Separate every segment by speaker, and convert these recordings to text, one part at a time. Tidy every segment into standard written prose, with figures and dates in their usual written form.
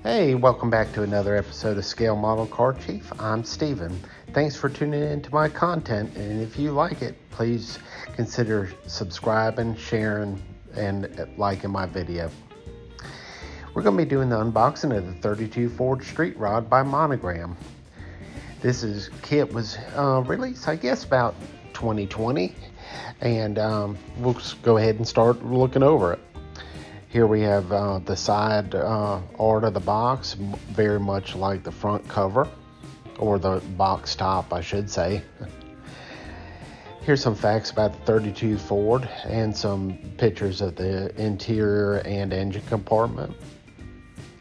Speaker 1: Hey, welcome back to another episode of Scale Model Car Chief. I'm Steven. Thanks for tuning in to my content, and if you like it, please consider subscribing, sharing, and liking my video. We're going to be doing the unboxing of the 32 Ford Street Rod by Monogram. This kit was released, I guess, about 2020, and we'll just go ahead and start looking over it. Here we have the side art of the box, very much like the front cover, or the box top, I should say. Here's some facts about the 32 Ford and some pictures of the interior and engine compartment.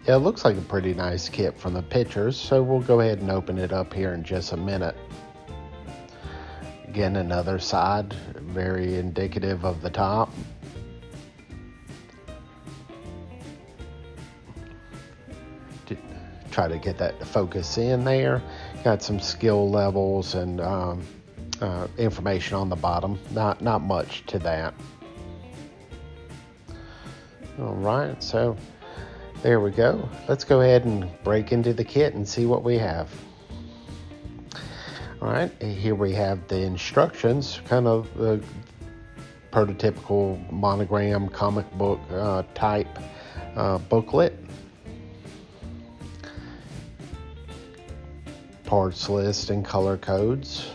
Speaker 1: Yeah, it looks like a pretty nice kit from the pictures, so we'll go ahead and open it up here in just a minute. Again, another side, very indicative of the top. Try to get that focus in there. Got some skill levels and information on the bottom. Not much to that. All right, so there we go. Let's go ahead and break into the kit and see what we have. All right, here we have the instructions, kind of prototypical Monogram comic book type booklet. Parts list and color codes.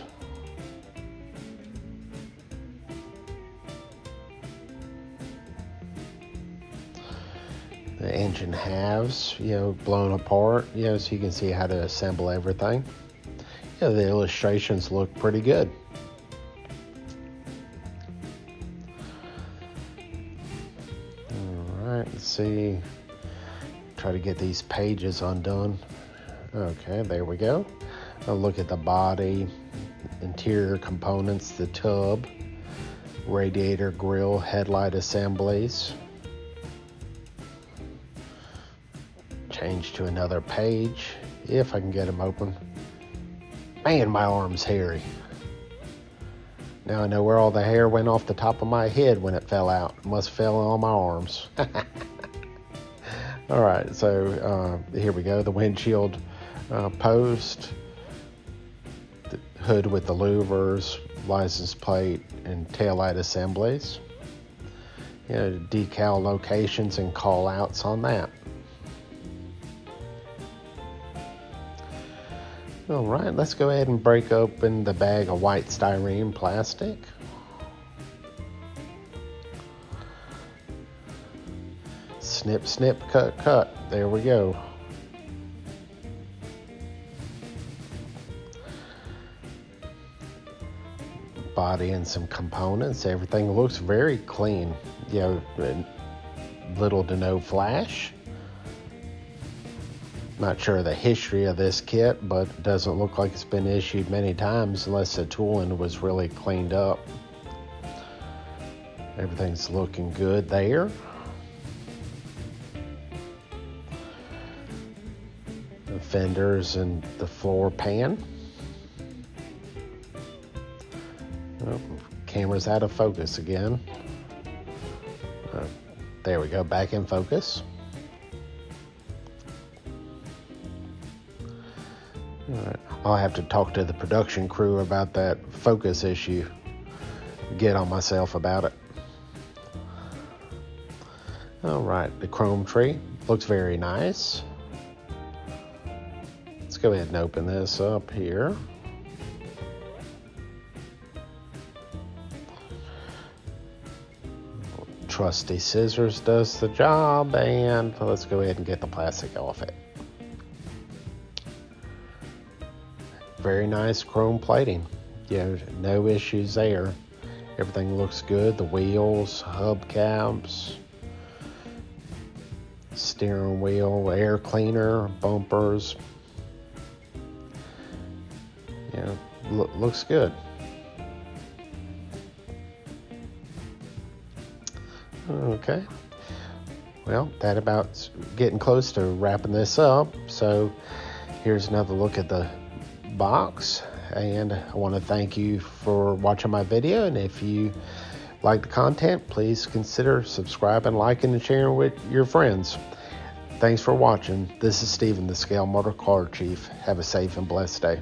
Speaker 1: The engine halves, blown apart, so you can see how to assemble everything. The illustrations look pretty good. All right, let's see. Try to get these pages undone. Okay, there we go. I'll look at the body, interior components, the tub, radiator grill, headlight assemblies. Change to another page, if I can get them open. Man, my arm's hairy. Now I know where all the hair went off the top of my head when it fell out. It must have fell on my arms. All right, so here we go. The windshield post, the hood with the louvers, license plate, and taillight assemblies. Decal locations and call outs on that. All right, let's go ahead and break open the bag of white styrene plastic. Snip, snip, cut, cut. There we go. Body and some components. Everything looks very clean. Little to no flash. Not sure the history of this kit, but it doesn't look like it's been issued many times unless the tooling was really cleaned up. Everything's looking good there. The fenders and the floor pan. Oh, camera's out of focus again. There we go, back in focus. All right. I'll have to talk to the production crew about that focus issue. Get on myself about it. All right, the chrome tree looks very nice. Let's go ahead and open this up here. Trusty scissors does the job, and let's go ahead and get the plastic off it. Very nice chrome plating. No issues there. Everything looks good. The wheels, hubcaps, steering wheel, air cleaner, bumpers. Looks good. Okay. Well, that about getting close to wrapping this up. So here's another look at the box, and I want to thank you for watching my video, and if you like the content, please consider subscribing, liking, and sharing with your friends. Thanks for watching. This is Steven, the Scale Motor Car Chief. Have a safe and blessed day.